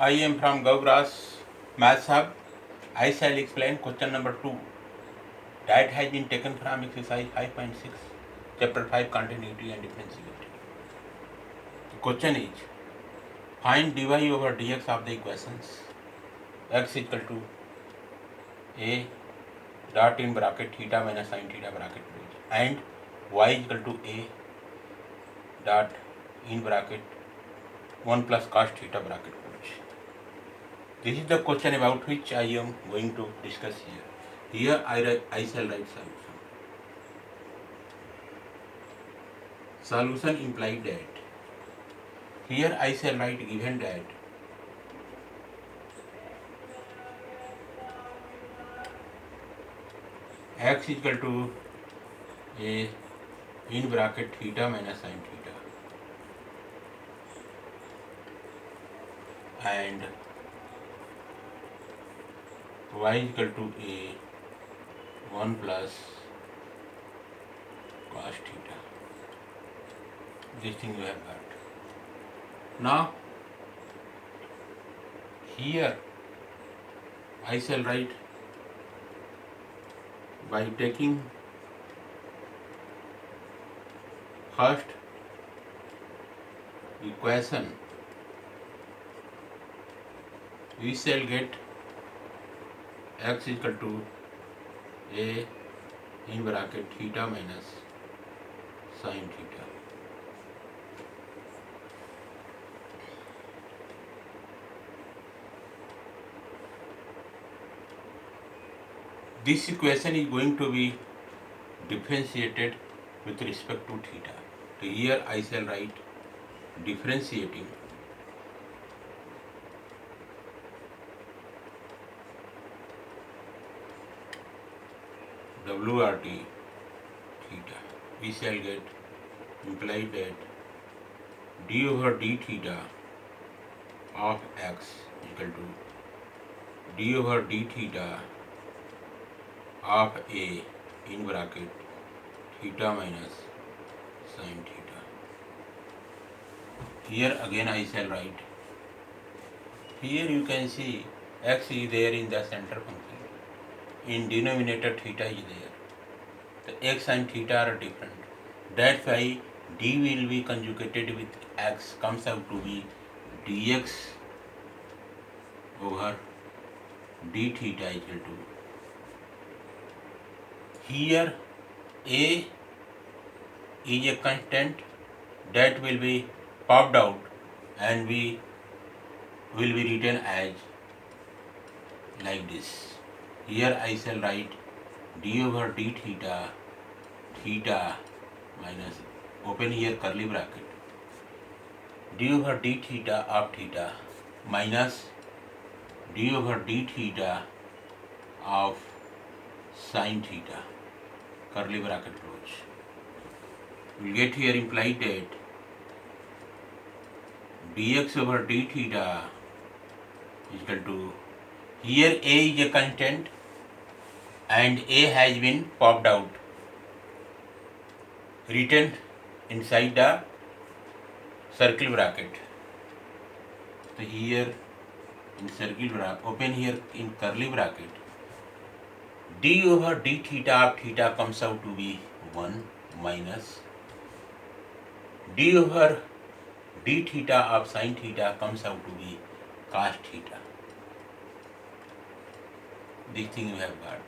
I am from Gauras Maths Hub. I shall explain question number 2 that has been taken from exercise 5.6, chapter 5, continuity and differentiability. The question is, find dy over dx of the equations x is equal to a dot in bracket theta minus sin theta bracket close and y is equal to a dot in bracket 1 plus cos theta bracket close. This is the question about which I am going to discuss here. Here I shall write solution. Solution implied that. Here I shall write given that x is equal to a in bracket theta minus sin theta and y is equal to a 1 plus cos theta. This thing you have got. Now here I shall write by taking first equation we shall get x is equal to a in bracket theta minus sin theta. This equation is going to be differentiated with respect to theta. So here I shall write differentiating WRT theta. We shall get implied that d over d theta of x is equal to d over d theta of a in bracket theta minus sin theta. Here again I shall write. Here you can see x is there in the center function. In denominator theta is there. The x and theta are different. That's why d will be conjugated with x, comes out to be dx over d theta is equal to. Here a is a constant that will be popped out and we will be written as like this. Here I shall write d over d theta, theta minus, open here curly bracket, d over d theta of theta minus d over d theta of sin theta, curly bracket close. We will get here implied that dx over d theta is equal to, here a is a constant and a has been popped out, written inside the circle bracket. So here in circle bracket, open here in curly bracket, d over d theta of theta comes out to be 1 minus d over d theta of sin theta comes out to be cos theta. This thing you have got.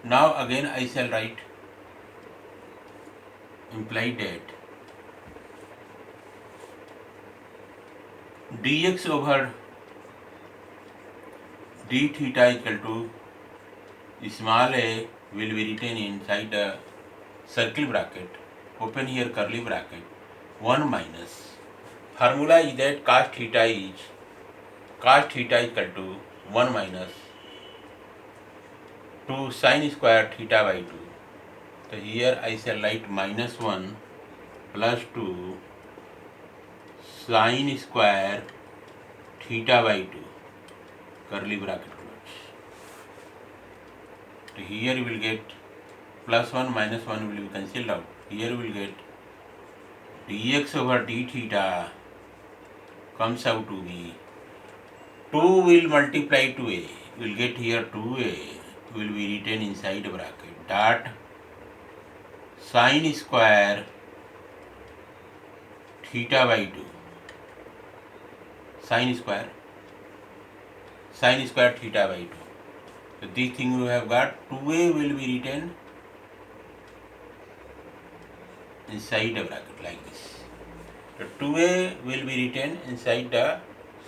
Now again I shall write implied that dx over d theta is equal to small a will be written inside the circle bracket, open here curly bracket, 1 minus, formula is that cos theta is equal to 1 minus 2 sin square theta by 2. So here I shall write minus 1 plus 2 sin square theta by 2, curly bracket close. So here you will get plus 1 minus 1 will be cancelled out. Here you will get dx over d theta comes out to be 2 will multiply to a. We'll get here 2a will be written inside bracket dot sine square theta by 2. Sine square theta by 2. So this thing we have got 2a will be written inside a bracket like this. So 2a will be written inside the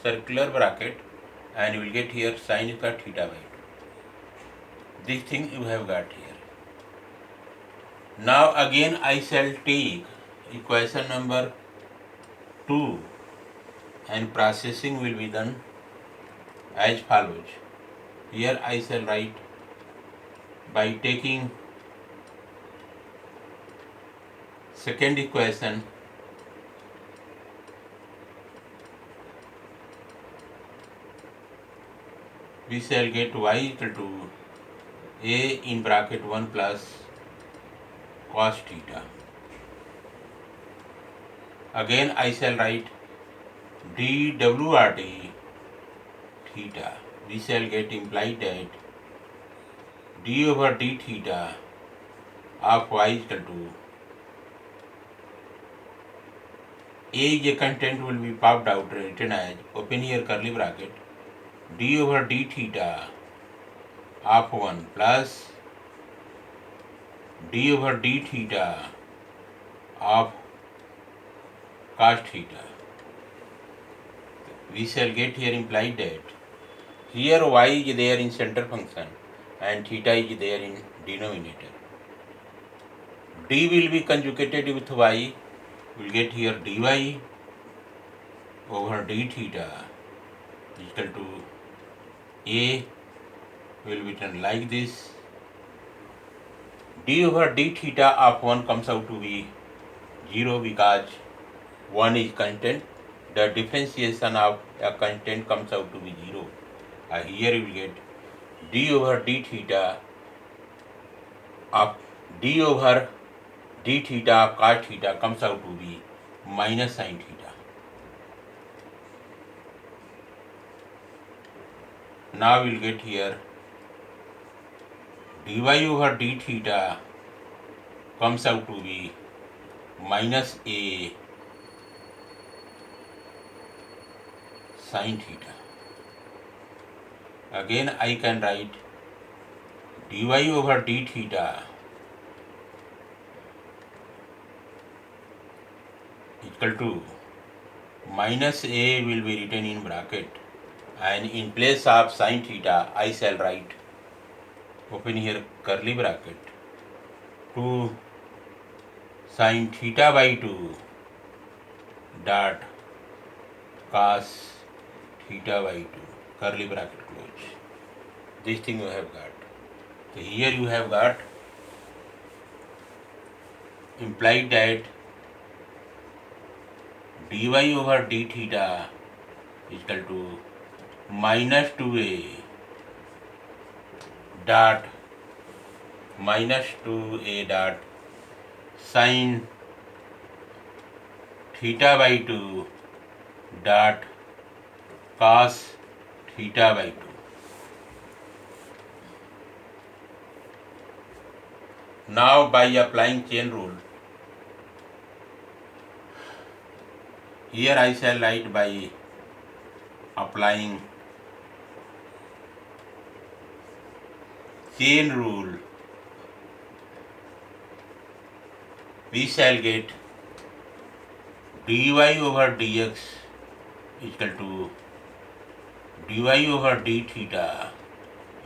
circular bracket and you will get here sine square theta by 2. This thing you have got here. Now again I shall take equation number 2 and processing will be done as follows. Here I shall write by taking second equation we shall get y equal to a in bracket 1 plus cos theta. Again I shall write dwrt theta. We shall get implied that d over d theta of y is equal to a is a content will be popped out written as open here curly bracket d over d theta of 1 plus d over d theta of cos theta. We shall get here implied that here y is there in center function and theta is there in denominator. D will be conjugated with y. We will get here dy over d theta is equal to a will be written like this. D over d theta of 1 comes out to be 0 because 1 is content. The differentiation of a content comes out to be 0. Here you will get d over d theta of d over d theta of cos theta comes out to be minus sin theta. Now we will get here dy over d theta comes out to be minus a sin theta. Again I can write dy over d theta equal to minus a will be written in bracket and in place of sin theta I shall write open here curly bracket 2 sin theta by 2 dot cos theta by 2 curly bracket close. This thing you have got. So here you have got implied that dy over d theta is equal to minus 2a dot sin theta by 2 dot cos theta by 2. Now by applying chain rule, here I shall write by applying chain rule, we shall get dy over dx is equal to dy over d theta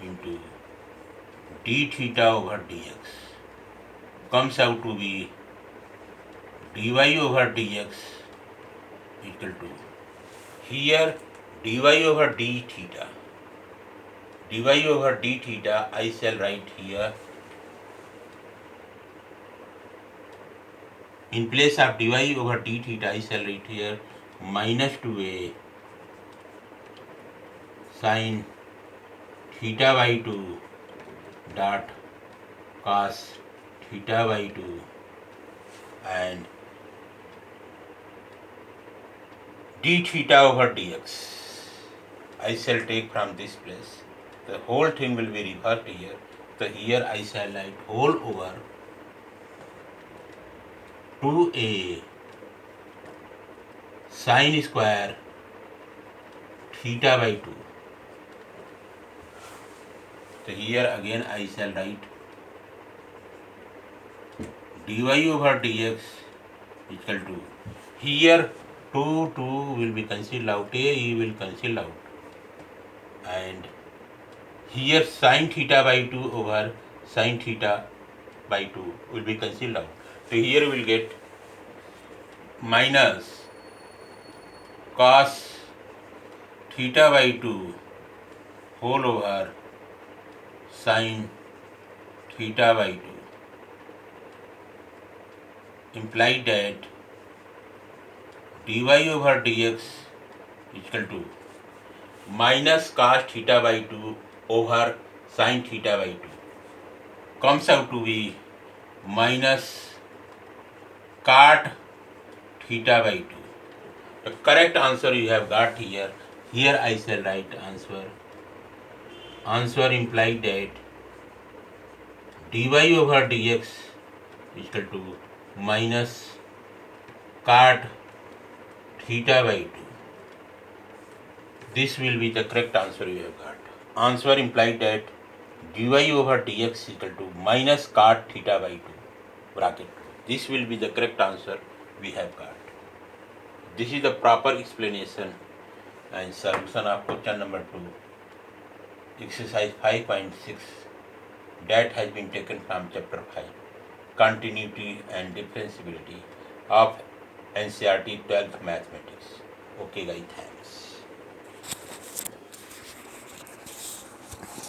into d theta over dx comes out to be dy over dx equal to here dy over d theta. Dy over d theta I shall write here in place of dy over d theta I shall write here minus 2a sin theta by 2 dot cos theta by 2 and d theta over dx. I shall take from this place. The whole thing will be reversed here. So here I shall write whole over 2a sine square theta by 2. So here again I shall write dy over dx equal to, here 2 will be cancelled out, a will cancel out, and here sine theta by 2 over sine theta by 2 will be cancelled out. So here we will get minus cos theta by 2 whole over sine theta by 2, implied that dy over dx equal to minus cos theta by 2 over sine theta by 2 comes out to be minus cot theta by 2. The correct answer you have got here. Here I shall write answer. Answer implied that dy over dx is equal to minus cot theta by 2. This will be the correct answer you have got. Answer implied that dy over dx is equal to minus cot theta by 2 bracket. This will be the correct answer we have got. This is the proper explanation and solution of question number 2, exercise 5.6, that has been taken from chapter 5, continuity and differentiability of NCERT 12th mathematics. Okay guys, thanks.